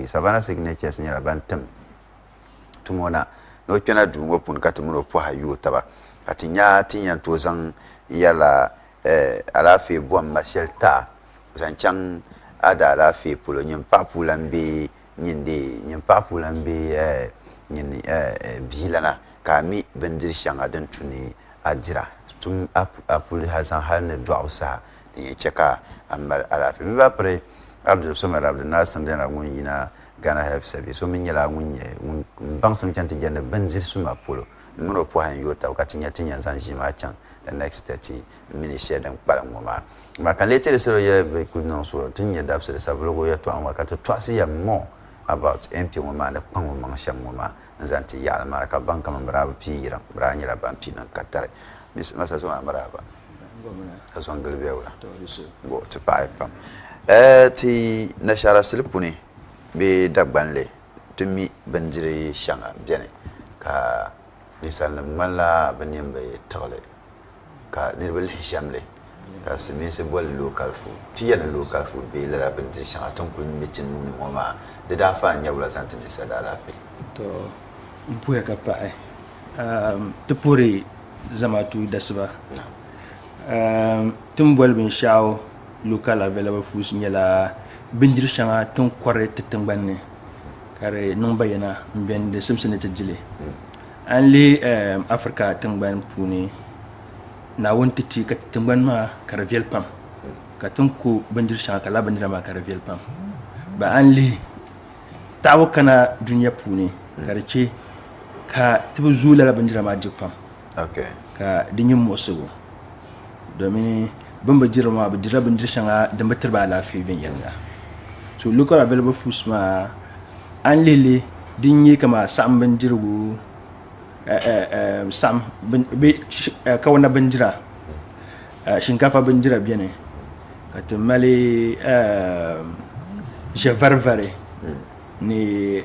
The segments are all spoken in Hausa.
Savannah Signatures nyala bantam tumona no kena dungo pun katamuno po hayu taba katinya tinya tozan yala alafi buam mashelta zanchang ada alafi pulo nyimpa pulambi nyindi nyimpa pulambi nyini bilana kami bendir shanga den tuni ajira tum apul hazan halne dwausa ni cheka amal alafi ba pre Abdul Somar Abdul Nasir dana ngunyina Ghana Health Service so minyala ngunye bangsam chanti jana bendir suma pulo muno po han yota wakatinya tinya zanjima chan the next 30 minutes dan kpala ngoma maka later so ye be kudno so tinya dapse de sablogo ya to anwa kata twasi ya more about MP ngoma na kwango mangsha ngoma nzanti ya maraka banka mambraba pira branyira bampi na katare bis masa so ambraba ngoma na so ngalbe wala to bisu go to pipe ti na shara silpuni be dagbanle tumi bandire shanga biane ka nisal mala banim be tole ka nirbal hishamle ka simi se bol local food tiya local food be la bandire shanga ton ko mitin mun moma de da fa nyawla santime sadala fe to mpuya ka pa to puri zamatu dasba tum bol bin shaw local available foods nyala bindir shanga ton kware tetangbanne kare non bayana mbende simsene tejile anli Africa tangban puni na wonti ti ka tangban ma karavel pam ka tunku bindir shanga kala bindir ma karavel pam ba anli tawo kana dunya puni karce ka tibu zula la bindir ma jipam okay ka dinyin mosugo domin bamba jirma ba dira bindir shanga da matar ba lafi bin yanga so local available foods ma an lele dinyi kama sam bindirgu sam kawana binjira shinkafa binjira biyane ka tumali javarvare ni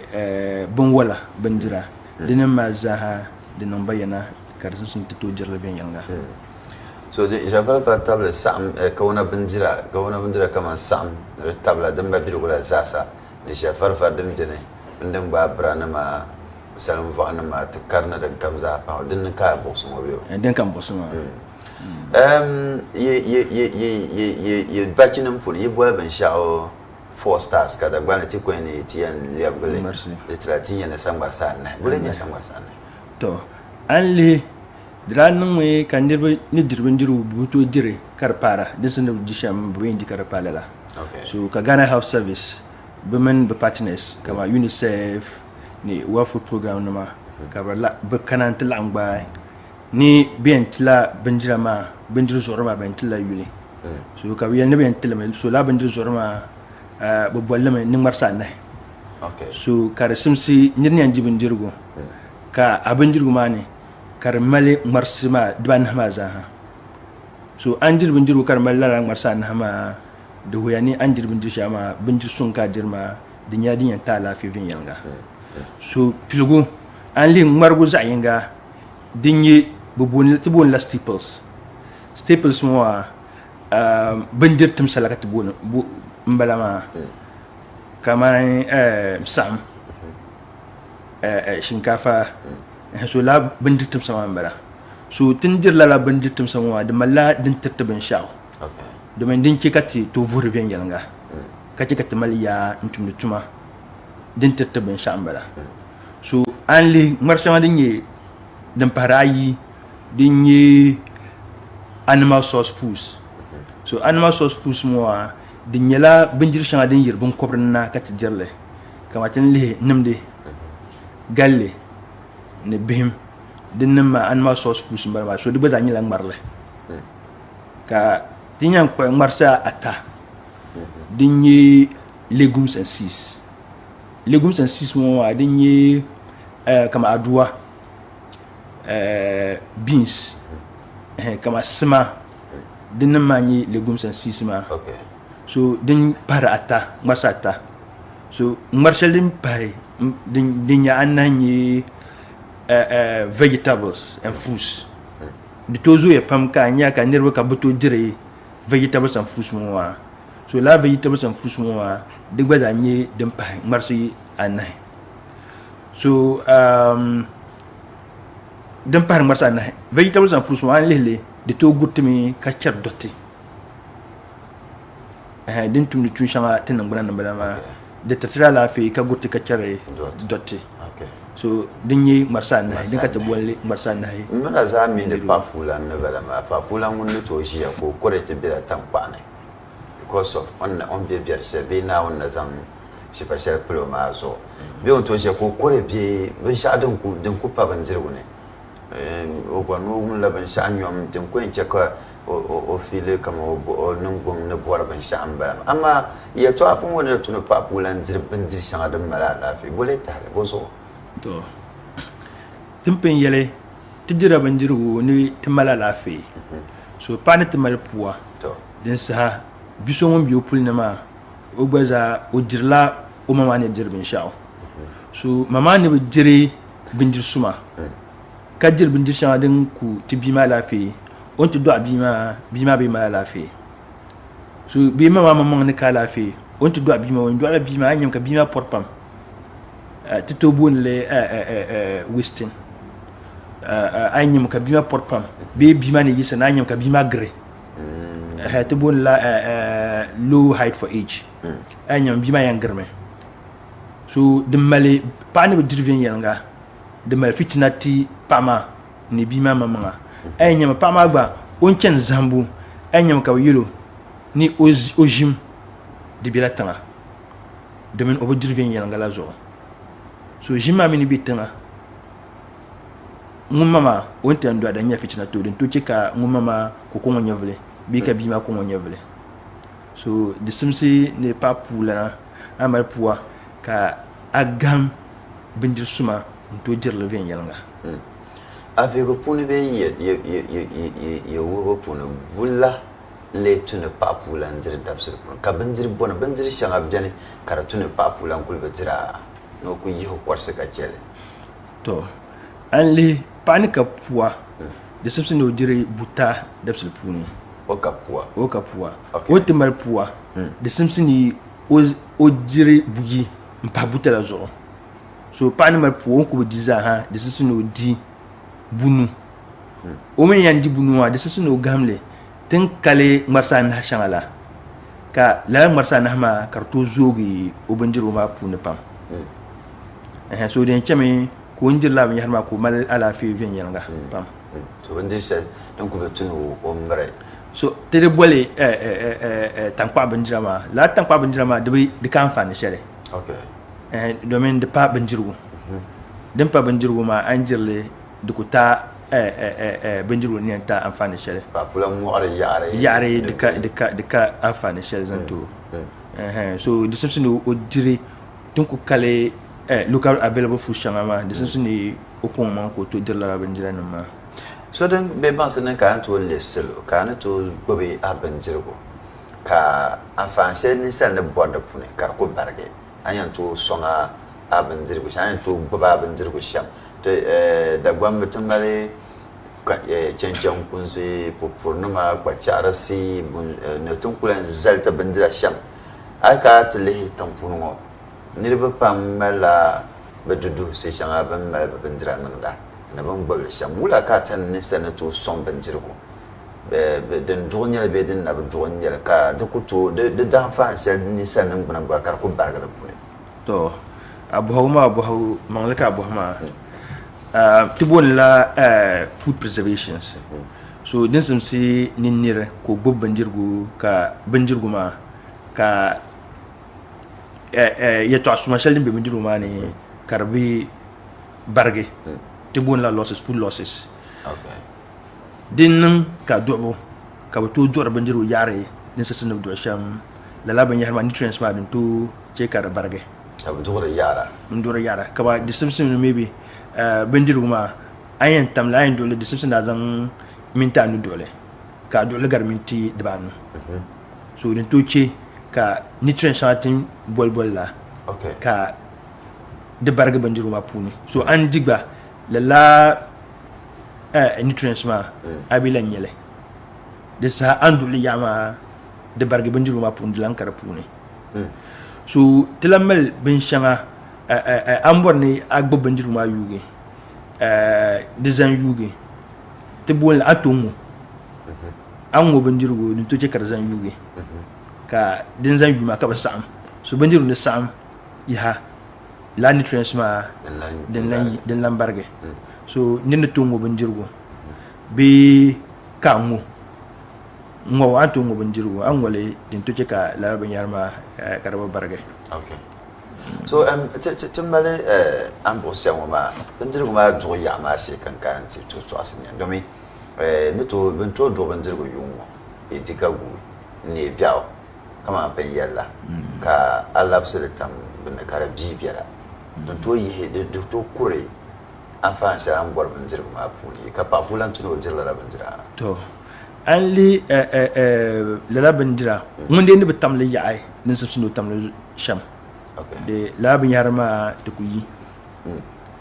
bunwala binjira dinin ma zaha dinin bayana karsun sun tito jirla bin yanga so the javarvare table sam kawana binjira kama sam table dan ba birgula zasa the javarvare din dine ndin ba brana ma salam va na ma takarna da kamza pa din ka bosu mo biyo den kan bosu ma ye bachinam fun ye bola ben shao 4 stars kada gbana ti ko ni ti yan liabule literature yana sambar sanna bule nya sambar sanna to anli drannu me kandirbe ni dirbin diru buto dire karpara disun jisham buindi karpala la okay so ka Ghana Health Service women be partners kama UNICEF ni World Food Program nama kabala be kanant langba ni bientla benjirama benjir zorma bentla yuli so ka wiel ne bentla me so la benjir zorma bo bollame ni marsa ne okay so kare simsi nyirni anji benjirgo ka abenjirgo mani kare male marsima diban hamaza so anjir benjirgo kare male la marsa na hama da huyani anjir benjir shama benjir sun ka dirma dinya dinya ta lafi vin yanga so pilgo an li margo zayinga dinyi bubun tibun la staples mo benjir tum salaka tibun bu mbalama kama sam shinkafa so la benjir tum sama mbala so tinjir la benjir tum sama de malla din tattabin shaw okay domin din kati to vuri vin yanga kati maliya ntum tuma din tattabin shambala so anli marshama din ye dan parayi din ye animal source foods so animal source foods mo din yala binjir shanga din yirbin kobrna kati jerle kamatin le nimde galle ne bihim din ma animal source foods mbara so diba dan yala marle ka tinyan ko marsa ata dinyi legumes and seeds mo dinyi kama adua beans kama sima dinna mani legumes and seeds ma okay so din para ata marsa ata so marshal din pai din ya anani vegetables and fruits di tozo ya pam ka nya ka nirwa ka buto dire vegetables and fruits mo so la vegetables and fruits mo di gba zaa nyɛ din pahi ŋmarisi anahi so din pahi ŋmarisi anahi vegetables and fruits an lihili di tooi gurtimi ka chɛri dɔtti din tumdi tuun shɛŋa ti ningbuna ni bala maa di tirtiri alaafee ka gurti ka chɛri dɔtti so din nyɛ ŋmarisi anahi din ka ti bolli ŋmarisi anahi mina zaa mini papulan ni bala maa papulan ŋun ni tooi ʒiya ka o kɔre ti bela tankpaɣu ni because of on be biɛrisi bee naawuni na zaŋ shipa shɛli pili o maa zuɣu bee o tooi ʒiya ka o kɔre bee binshɛɣu din ku pa bindirigu ni o bɔri ni o wumla binshɛɣu nyɔm din ku yɛn chɛ ka o fiili kama o niŋgbuŋ ni bɔri binshɛɣu n bala amma yɛltɔɣa pun ŋɔ ni tu ni papulan diri bindiri shɛŋa din mali alaafee bole tahali o zuɣu tin pen yɛli ti dira bindirigu ni ti mali alaafee so paɣa ni ti mali puwa din saha bia so ŋun bɛ o puli ni maa o gba zaa o dirila o ma maa ni diri binshaɣu so ma maa ni bi diri bindiri suma ka diri bindiri shɛŋa din ku ti bia maa alaafee o ni ti dɔɣi bia maa bee mali alaafee so bia ma maa maŋ ni ka alaafee o ni ti dɔɣi bia maa o ni dɔɣila bia maa a nyɛm ka bia maa pɔri pam ti tooi boonili wasting a nyɛm ka bia maa pɔri pam bee bia maa ni yisa na a nyɛm ka bia maa giri ti boonila low height for age a nyɛm bia maa yɛn girimi so di mali paɣa ni bi diri viɛnyɛlinga di mali fitina ti paɣa maa ni bia maa maŋa a nyɛm paɣa maa gba o ni chɛni zahimbu a nyɛm ka bi yɛlo ni o ʒim di bɛla tiŋa domin o bi diri viɛnyɛlinga la zuɣu so ʒim maa mini bɛ tiŋa ŋun ma maa o ni tɛn dɔɣi din nyɛ fitina to din to chɛ ka ŋun ma maa ko ko ŋɔ nyɛ vili bee ka bia maa ko ŋɔ nyɛ vili so di simsi ni paɣa puu lana a mali puwa ka a gaham bindiri suma n to dirili viɛnyɛlinga aviigu puuni bee ya wuhibu puuni bulla lee tu ni paɣa puu lan diri dabisili puuni ka bindiri bɔni bindiri shɛŋa biɛni ka di tu ni paɣa puu lan kuli bi dira ni o ku yihi kɔrisi ka chɛli to an lihi paɣa ni ka puwa di simsi ni o diri buta dabisili puuni o ka puwa o ti mali puwa di simsi ni o diri buyi n pahi buta la zuɣu so paɣa ni mali puwa o ni ku bi di zaaha di simsi ni o di bunu o mini yɛn di bunu maa di simsi ni o gahamli tin kali ŋmarisi anahi shɛŋa la ka lala ŋmarisi anahi maa ka di tooi zoogi o bindirigu maa puuni pam so din chɛmi ka o ni diri laa binyɛhari maa ka o mali alaafee viɛnyɛlinga pam so bindiri shɛli din ku bi tu ni o miri so ti di boli tankpaɣu bindira maa lala tankpaɣu bindira maa di ka anfaani shɛli domin di pa bindirigu din pa bindirigu maa an dirili di ku ta bindirigu ni yɛn ta anfaani shɛli yaɣari di ka anfaani shɛli zan to so di simsi ni o diri tin ku kali local available food shɛŋa maa di simsi ni o pɔŋ maa ka o to diri lala bindira nim maa so din bɛ bansi ni ka an tooi le salo ka a ni tooi gbubi a bindirigu ka anfaani shɛli ninsali ni bɔri di puuni ka di ku barigi an yɛn tooi sɔŋa a bindirigu shɛm an yɛn tooi gbubi a bindirigu shɛm Dagbambi ti mali chɛnchɛn kunsi pupuri-nima kpachaɣarisi ni tin kuli zali ti bindira shɛm a yi kana ti lihi tiŋ puuni ŋɔ niriba pam malila bi duduhisi shɛŋa bin mali bi bindira niŋda ni bin gbibili shɛm wula ka a tani ninsali ni tooi sɔŋ bindirigu din duɣu nyɛli bee din na bi duɣu nyɛli ka di ku tooi di daanfaan shɛli ninsali nim gbuna gbuna ka di ku barigi di puuni to a bɔhigu maa bɔhigu maŋli ka a bɔhi maa ti booni la food preservations so din simsi nin niri ka o gbubi bindirigu ka bindirigu maa ka yɛltɔɣa suma shɛli din bɛ bindirigu maa ni ka di bi barigi ti booni la losses food losses din niŋ ka duɣibu ka bi tooi duɣiri bindirigu yaɣari din sisi ni bi duɣi shɛm lala binyɛhari maa nutrients maa din tooi chɛ ka di barigi ka bi duɣiri yaɣara n duɣiri yaɣara ka ba di simsi ni maybe bindirigu maa a yɛn tamli a yɛn duɣili di simsi na zaŋ minti anu duɣili ka a duɣili gari minti dibaanu so din tooi chɛ ka nutrients shɛŋa tin boli la ka di barigi bindirigu maa puuni so an di gba lala nutrients maa a bi la nyɛli di saha an duɣili yaɣa maa di barigi bindirigu maa puuni di lan ka di puuni so tilamal bin shanga ambor ni agbo bandiru ma yuge design yuge te bol atungu ango bandiru ni to ce kar zan yuge ka din zan yuma ka ba sam so bandiru ni sam ya la nutrients ma den lambarge so nina tungo bandiru bi kango ngo atungo bandiru angole din to ce ka la ban yarma karaba barge. Okay. So timmale ambosia ma bandiru ma do ya ma shi kan ci to asin yan domi ni to bento do bandiru yungo e digagu ne biao kama ban yalla ka Allah subhanahu bin kara bibiya don to yi da to kure an fa sha an gor bandiru ma fuli ka pa fulan tuno jilla bandira to an li la bandira mun de ni bitam le yaai nin sabsino tam le sham de labin yarma da ku yi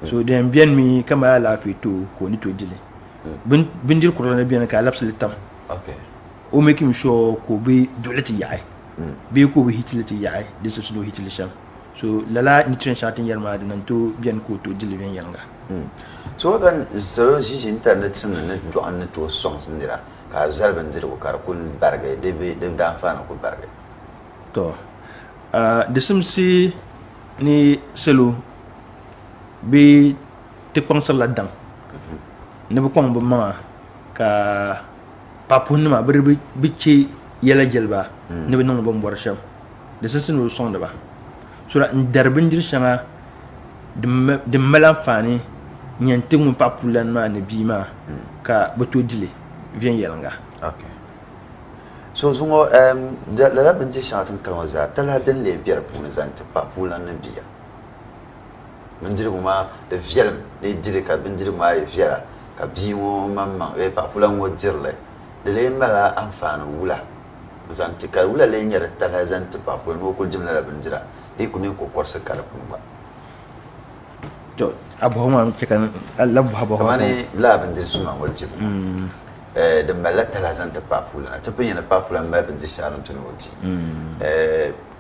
so den bien mi kama la fi to ko ni to dile bindir ko na bien ka lapse le tam o making sure ko be dolati yaai be ko be hitilati yaai de so no hitili sham so lala nutrient shatin yarma da nan to bien ko to dile bien yanga so ban so ji internet sun ne do an to song ndira ka zal bandir ko kar kun barga de be de dan fa na ko barga to de simsi ni selo bi te kpangsar la dang ne bu kpang bu ma ka papun ma bi ci yela jelba ne bi nong bu mbor sham de simsi no sonda ba sura ndarbin dir shama de malan fani nyante mun papulan ma ne bi ma ka bato dile vien yelanga. Okay. So zungo la benji shatin kalwaza tala den le biar pun zante pa fulan na biya benji kuma de film de dire ka benji kuma e fiara ka biwo mamma e pa fulan wo jirle de le mala amfana wula zante ka wula le nyara tala zante pa fulan wo ko jimla la benjira de kuni ko korsa kala pun ba to aboma kekan Allah habo kamane la benji suma wal jib de malata la zanta pa fulana ta pinya pa fulana ma bin disharan tunoti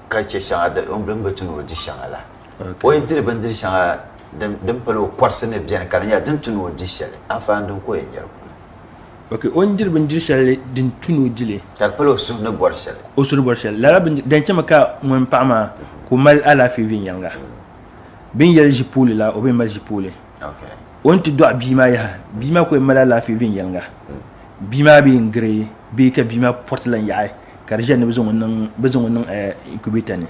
ka ce shanga da umbrun batun wodi shanga la o yidire ban dir shanga dan palo kwarsane biyan kan ya dan tuno di shale afan dun ko yar okay on dir ban dir shale din tuno dile tar palo su na bor shale o su bor shale la ban dan ce maka mun pama ko mal ala fi vin yanga bin yal jipule la o bin mal jipule okay on ti do bima ya bima ko mal ala fi vin yanga bima bi ngre bi ka bima portland yaay kar jenne besoin non incubator ne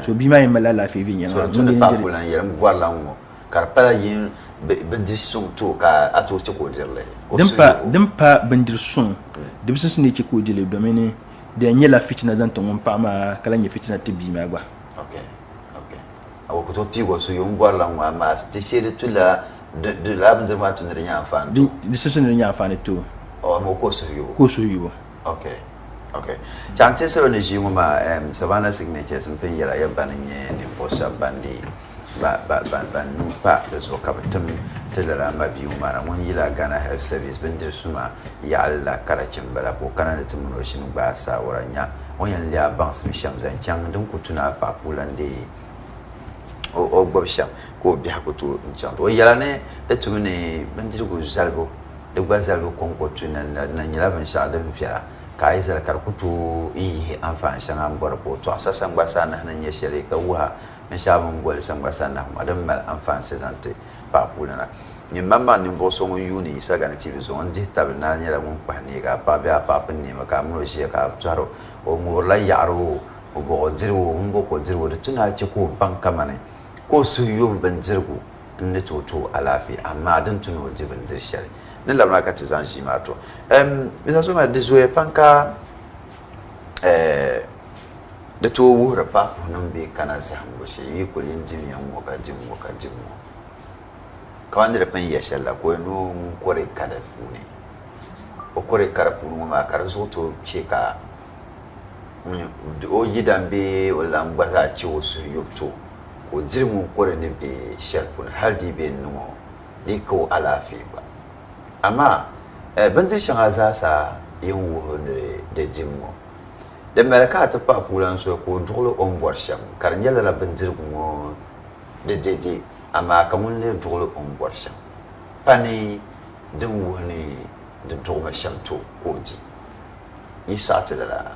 so bima yemala la fi vinya so to ne pa fulan yem voilà ngo kar pala yin bendir sum to ka ato ci ko dirle dempa bendir sum de bisin ne ci ko dile domaine de nyela fitina dan to pa ma kala nye fitina te bima gba. Okay awo ko to pigo so yum voilà ngo ma te chere tula de la bendir ma to ne nya fan de bisin ne nya fan to o mo ko so yubo okay chance so ne jinguma savana signatures mpin yala yabana nye ne bosa bandi ba nu pa da zo ka batum tadara ma biyu mara mun yila Ghana Health Service bindir suma ya Allah karacin bala ko kana da tumuno shin ba sa waranya wayan liya ban su sham zan can dun ku tuna pa fulan de o gbo sham ko bi hakuto can to yala ne da tumune bindir go zalbo da gwazalo konko tunan na nyila ban sha da fiya ka yi zarkar kutu yi amfani shan an gwarbo to asasan gwarsa na nan ya shirye ka wuha na shabun gwal san gwarsa na madan mal amfani sai zante ba fulana ni mamma ni bo so yuni isa ga na tv so on je tab na nyala mun pa ne ga pa ba pa pin ne maka mun shi ka tsaro o mu la yaro o bo jirwo mun bo ko jirwo da tuna ce ko banka mane ko su yo ban jirgo ne toto alafi amma dan tuno jibin dirshari ne labna ka tizan shi ma to bisa so ma de zo panka da to wura pa fu nan be kana zango shi yi kulin jimiyan mo ka jimmo ka wanda da pan ya shalla ko no mun kore kada fu ne o kore kara fu ma kar so to ce ka o yidan be o lamba za ci o su yopto o jirmu kore ne be sharfun haldi be no ni ko alafi ba amma bandir shan za sa yin wuhu da jimmo de melka ta pa pulan so ko dulo on borsham kar nyala la bandirgu mo de ama kamun le dulo on borsham pani din woni de dulo sham to oji yi satile la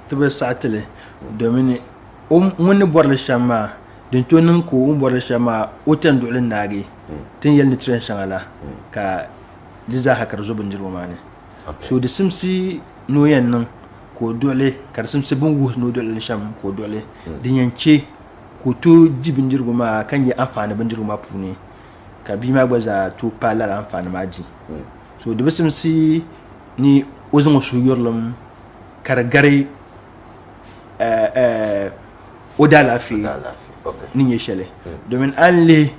tebe satile domin mun borle shama din to nan ko borle shama otan dole nage tin yel ni tren shangala ka diza hakar zo bandirgu mane so de simsi no yan nan ko dole kar simsi bun wo no dole sham ko dole din yance ko to jibin jirgu ma kan yi amfani bandirgu ma puni ka bi ma gbaza to pala la amfani ma ji so de simsi ni ozon so yorlum kar gare odala fi ni yeshele domin alle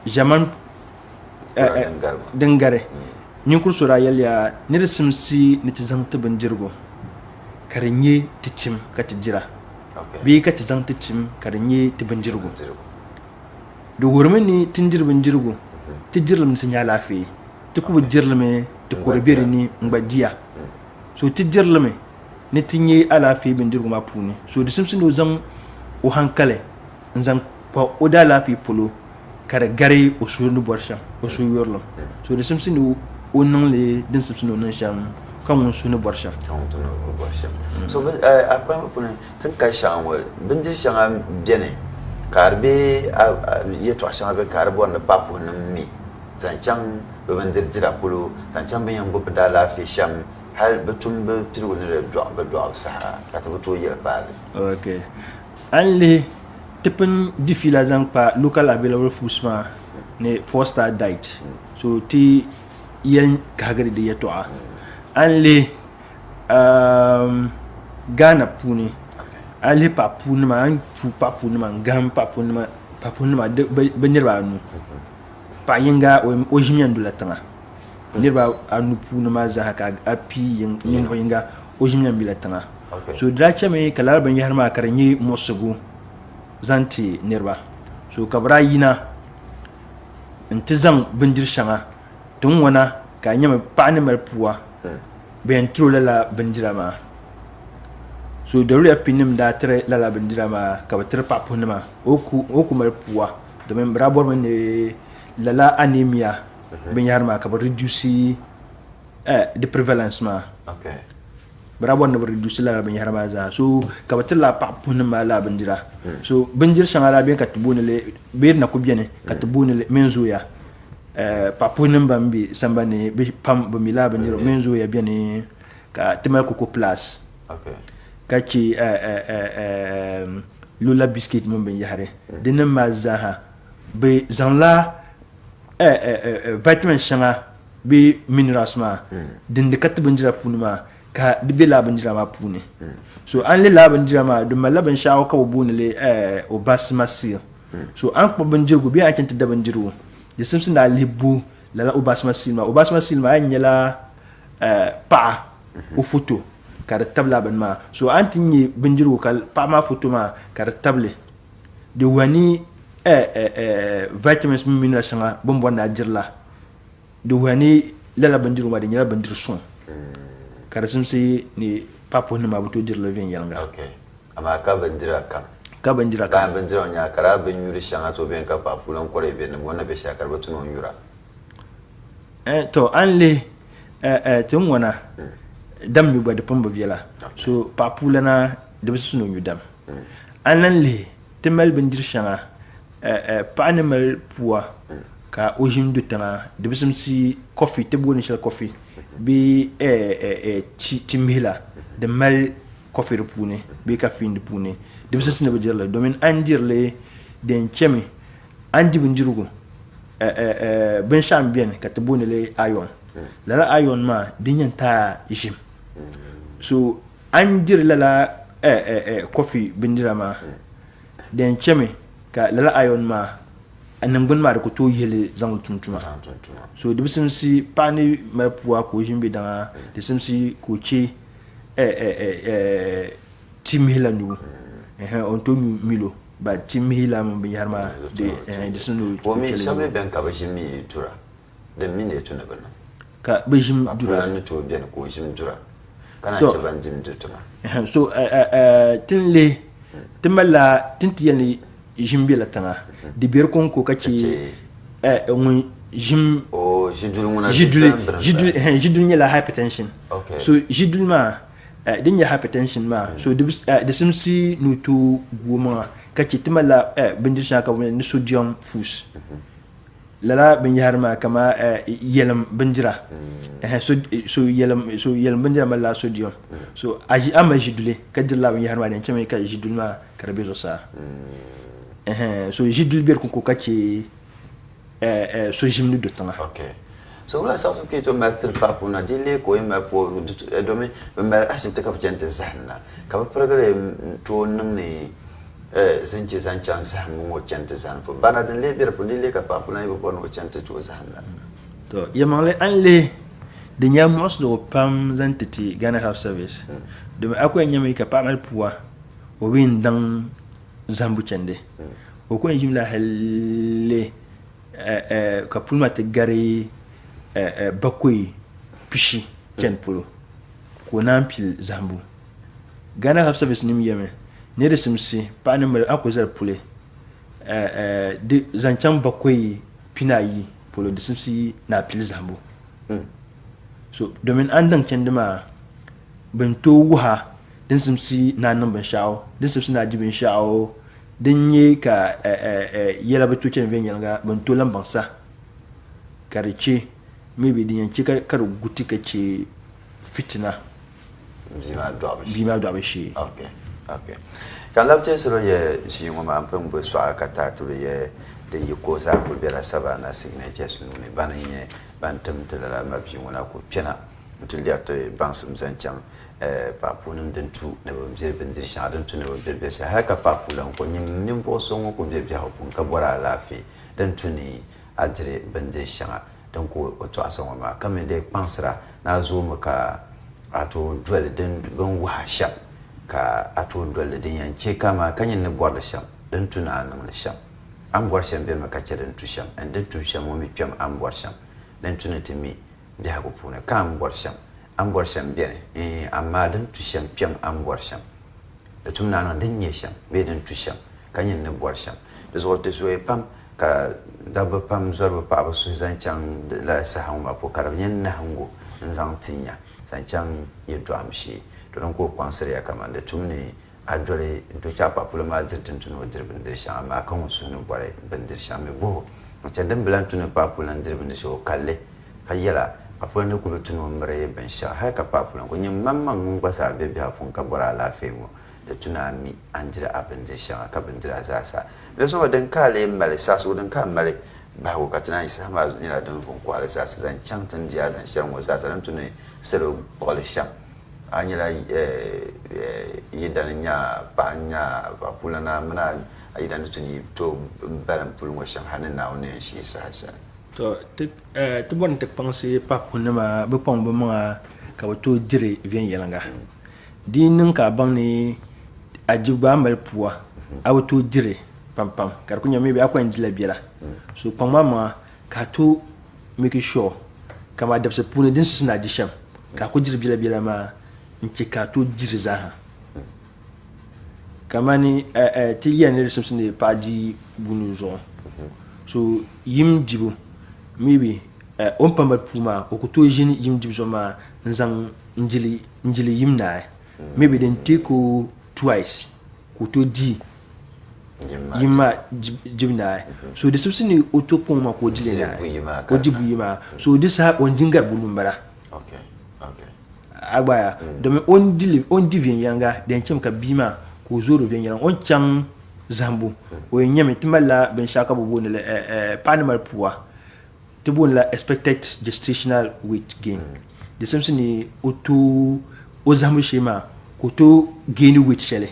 zaman dengare ni kursura yalya ni simsi ni tizang to bandirgu karinye titim ka tijira bi ka tizang titim karinye ti bandirgu do wormen ni tinjir bandirgu tijirlam ni sinya lafi ti ku jirlame ti korbere ni ngbadia so tijirlame ni tinye alafi bandirgu ma puni so di simsi no zang o hankale nzang pa oda lafi polo kare gare o sunu borsha o su yorlo so di simsi no onan le din simsi no nan sham kan won sunu borsha so apa pun tan kai shang wa bindir shang biene karbe ye to shang be karbo na papu na mi zancang be bindir jira pulu zancang be yang be da la fi sham hal betum be tiru ne do sa ka to to ye ba okay alle tipen difila zang pa local available fusma ne 4-star diet so ti yen kagari de yeto a alle Ghana puni alle pa puni ma fu pa puni ma gam pa puni ma de benirba anu pa yenga o jimian dula tanga nirba anu puni ma za haka api yen hoyinga o jimian bila tanga so dracha me kala ban yar ma karanyi mosugu zanti nirba so kabra yina intizam bindir shanga tun wana ka nyama paani mal puwa ben tro la bindira ma so dawri apinim da tre la bindira ma ka tre papu nima oku mal puwa de men brabor men la anemia ben yar ma ka reduce the prevalence ma okay brabor ne reduce la ben yar ma za so ka tre la papu nima la bindira so bindir shangala ben ka tubune le bir na ko biene ka tubune le menzo ya papu nambambi sambane be pam be milaba ndiro menzo ya biani ka temal koko place okay kachi lula biscuit mon ben yare dina mazaha be zanla vitamin shanga be minerals ma din de kat banjira punuma ka de be la banjira ma puni so an le la banjira ma de malaban shawo ka bonele o basma sil so an ko banjirgo bi an tanta da banjiro de simsi na libu la obasma silma anyela pa o photo kar tabla ban ma so antinyi binjiru kal pa ma photo ma kar table de wani vitamins mineral shanga bombo na jirla de wani la binjiru ma de nyela binjiru son kar simsi ni papo ni ma buto jirla vin yanga okay ama ka binjira kam ka banjira ka banjira nya kara ben yuri shanga to ben ka pa fulon kore ben mo na be shakar batu no yura to anle tun wana dam yu bade pomba viela so pa pulana de be sunu yu dam ananle temal banjir shanga pa animal puwa ka ojim du tanga de bisum si coffee te boni shel coffee bi timila de mal coffee repune bi caffeine de pune de bisum sine be jirla domin andirle den chemi andi binjirugo ben chambien ka te boni le iron la iron ma dinyanta jim so andir la coffee bindira ma den chemi ka la iron ma anam gon ma ko to yele zangu tuntuma so de bisim si pani ma puwa ko jimbe danga de simsi ko chi timhila nu on to milo ba timhila mo bi harma de sunu ko mi sabe ben ka ba jimi tura de min de tuna bana ka ba jim dura ne to bien ko jim dura kana ce ban jim dutuma so tinle timala tinti yali jimbi la tanga di bir kon ko kaci ngun jim o jidul nguna jidul nyala hypertension okay so jidul ma din ya hypertension ma so de simsi nutu goma kaci timala bindir shaka ni sodium fus lala bin yarma kama yelam binjira so yelam binjira mala sodium so aji ama jidule kadilla bin yarma den cheme ka jidul ma karbe zo sa so jidul ber ko kaci so jimnu do tanga okay so wala sa so ke to matel papu na dile ko ma po do me ma asim te ka jente zahna ka prograle to ne zanci zancan zahamin waccan ta zanfo bana da lebiyar fulile ka papula yi babban waccan ta tuwa zahamin to yamma an le da ya musu da pam zantati Ghana Health Service domin akwai yamma ka pamal puwa o win dan zambu cende o ko jimla halle ka pulma ta gare bakwai pishi ken pulo ko nan pil zambu Ghana Health Service nim yeme ne da simsi pa ne mer akozar pule de zanchan bakwai pinayi polo de simsi na pil zambu so domin an dan kendima bento wuha din simsi na nan ban sha'o din simsi na jibin sha'o din ye ka yela batu ken ven yanga bento lamban sa karice maybe din yanki kar guti kace fitina bima do abashi okay kan labte soro ye si ngoma ampem bo so akata to ye de yiko za ko bela sabana signature sunu ne bananye bantam tala mabji wona ko pena mutul ya to bansum zancham papunum den tu ne bo je bendir sha den tu ne bo bebe sa haka papulan ko nim bo so ko bebe ha pun ka bora lafi den tu ni ajre bendir sha dan ko to asan ma kamen de pansra na zo maka ato dwele den ban wahasha ka ato dole din yance kama kanyin ne bor da sham dan tuna nan da sham an bor sham be maka ce dan tu sham an dan tu sham mi pyam an bor sham dan tuna timi bi ha ko funa kan bor sham an bor sham be amma dan tu sham pyam an bor sham da tuna nan dan ye sham be dan tu sham kanyin ne bor sham da zo da zo pam ka dabba pam zorba pa ba su zancan la sahan ma ko karabin na hango zan tinya zancan yeddo amshi don ko kwansar ya kama da tumne adore to chapa pulma dirtin tuno dirbin dirsha amma kan wasu ne bare ban dirsha me bo can dan bilan tuno papulan dirbin dirsha kalle hayala afulan ne ku tuno mare ban sha haka papulan ko yin mamman mun kwasa be bi hafun ka bara lafe mu da tunami an jira abin dirsha ka bin dira za sa da so dan kale male sa so dan kan male ba ko ka tana isa ma ina dan fun kwale sa zan can tan jiya zan shan wasa san tuno sero bole sha anyala yidanya banya bapulana mana ayidan tuni to balan pulungo shan hanin na woni shi sa to bon tek pansi papuna ma be pon bo ma ka wato dire vien yelanga dinin ka ban ni ajiba mal puwa a wato dire pam pam kar kunya me be akwan dila biela so pam ma ka to make sure kama dabse puna din sina disham ka ko dire biela ma nchika to diriza kama ni tilia ne reception de padi bunuzo so yim dibu maybe on pamba puma o ko to jini yim dibu ma nzang njili yim na maybe den tiko twice ko to di yima jibna so the reception ni o to pon ma ko di na ko dibu yima so this ha on jingar bulumbara okay agbaya domin on divin yanga den cim ka bima ko zoro vin yanga on chang zambu o nyame timala ben shaka bo ne panmal puwa to bon la expected gestational weight gain the same ni auto o zambu shema ko to gain weight shele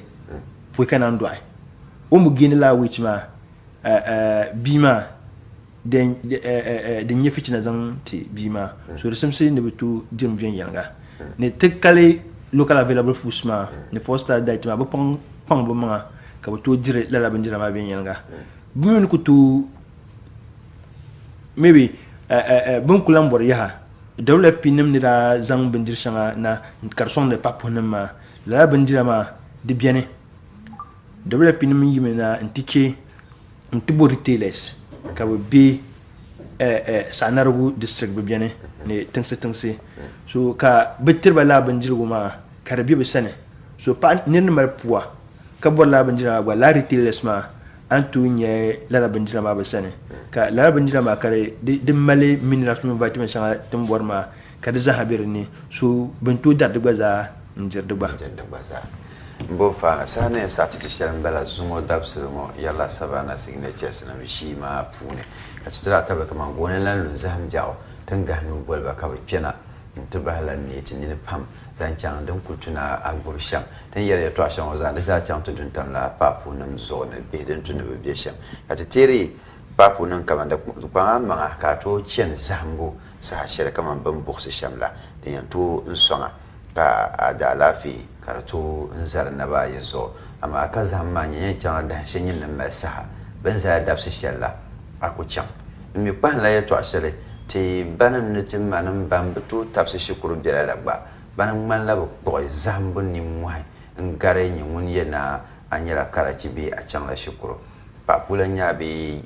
po kana ndwai o mu gain la weight ma bima den nyefici na zan ti bima so the same ni betu dim vin yanga ne tekale local available foods ma ne foster diet ma ba pang ba ma ka to dire la bandira ma ben yanga bu men ko to maybe bon kulam bor yaha WFP nim ni da zang bindir shanga na karsong de papu nim ma la bindira ma de biene WFP nim yimi na ntiche ntibo retailers ka be Sanaragu district be biene ne tengse so ka bitir ba la bindir ma karabi be sane so pa nin mar puwa ka bor la bindira wa la retailers ma antu nye la bindira ma be sane ka la bindira ma kare de male minerals mi vitamin shanga tum bor ma ka de zahabir ni so bintu dar de gbaza njir de gbaza mbo fa sane sati ti shel mbala zumo dabsumo yalla sabana signatures na mishima pune ka tira tabe kama gone lan lu zaham jaw tanga nu bolba ka be pena ntibala ni tini pam zan chang don kultuna agbur sham tan yere to shan za da za chang to dun tan la papu nam zo na be den tun be sham ka tiri papu nan kama da kwa ma ka to chen zambo sa shere kama ban bukse shamla den yan to nsonga ka ada lafi karatu nzar na ba yazo amma ka zamma yin chang da shin yin na sa ban za da su shalla aku chang mi pan la ya to shere ti banan nitin manan bambutu tapsi shukuru bela lagba banan man la bo zambu ni mwai ngare ni mun yana anyira karachi bi a can la shukuru papula nya bi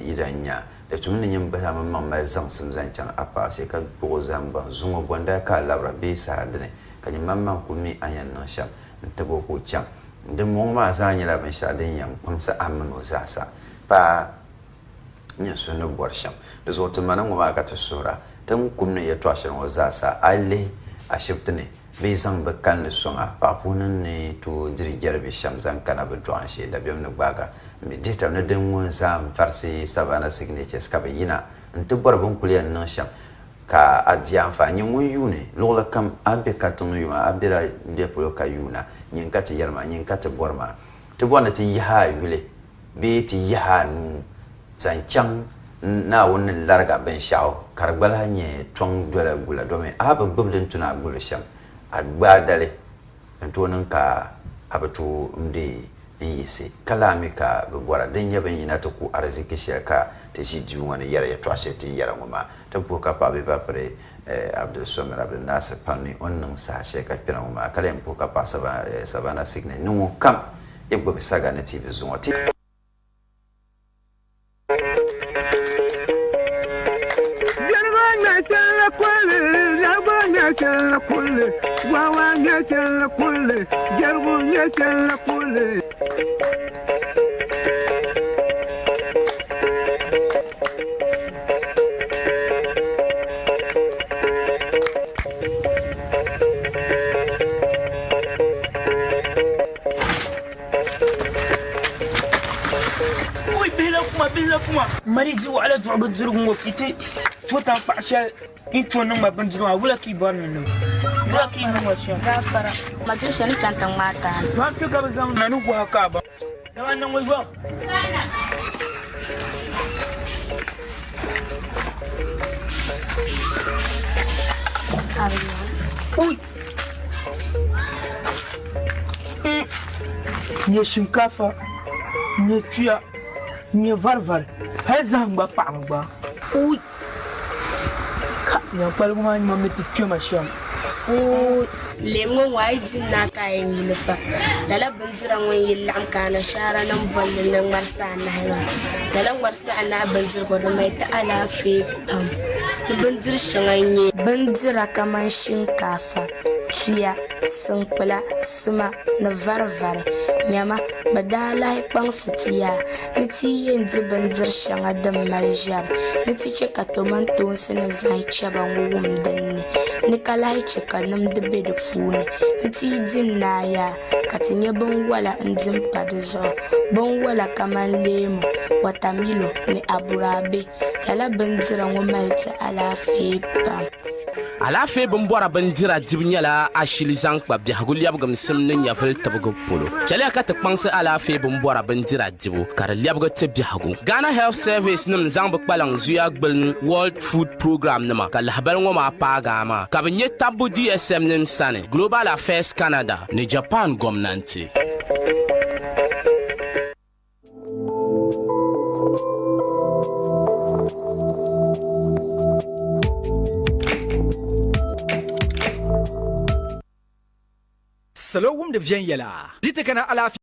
idanya da tumni nyim ba man ma zang sim zan can apa sai ka bo zamba zungo gonda ka labra bi sa dane kan mamman kumi ayan nan sham ntabo ko can de mo ma za nyira ban sha den yan pamsa amno zasa pa nya sunu borsham da zo tun manan goma ka ta sura tan kumne ya twashin wa zasa alle a shiftne bai san bakkan da sunga papunan ne to dirger bi sham zan kana bi duan she da biyam na gbaga mi dita na den won sam farsi savana signatures ka bayina ntu barbun kuliyan nan sham ka adia amfani mun yune lola kam abe ka tunu yuma abira de polo ka yuna nyin ka ti yarma nyin ka ti borma to bona ti yaha yule be ti yaha nu zancang na wannan larga ben shawo karbala nye tong dola gula dome aba gubdin tuna gula sham agba dale to nan ka abatu mde yisi kalami ka bugwara den yaben yina to ku arziki shaka ta shi ji wani yara ya twashe tin yara ngoma ta buka pa be papre Abdul Somir Abdul Nasir Pani onnan sa sheka pina ngoma kala mpuka pa sabana signe numu kam yebgo bisaga na TV zuwa la kule wawa nyesha la kule gerbu nyesha la kule بلا كما مريض وعلى تعب الزرق وكيتي توتا فاشل انتو نما بنزلوا ولا كيبان منو ولا كي نما شان gafara majusha ni chantan mata ما تشوف بزام نانو بو هكابا دابا نمو يوا اوي ني شنكافا ني تيا ني varvar هزام با بام با اوي يا بالغما ني مامتي تيما شام lemngo waidin na kayan yulupa lala banjiran wani yillam kana shara nan vallin nan marsa na haiwa lala warsa na banjir gwada mai ta alafe pam ni banjir shanganye banjira kaman shinkafa tuya sinkula sima na varvar nyama badala kpang sitiya ni ti yin ji banjir shanga da maljar ni ti ce ka tomanto sina zai ce ban wum danne ni kala ce ka nam dube da funi ni ti jin na ya ka tinye ban wala ndin padizo ban wala kaman lemu watamilo ni aburabe lala banjira ngo malta alafe pam alafe bin bora bindira dibnyala ashili zankpa bihagu lyabgam simni nyafil tabgo polo chale ka ta kpangse alafe bin bora bindira dibu kar lyabgo te bihagu Ghana Health Service nim zang bakpalang zuya gbel World Food Program nima ka lahbal ngoma paga ma ka binye tabu DSM nim sane Global Affairs Canada ni Japan gomnanti salo wumdi viɛnyɛla di ti kana alaafee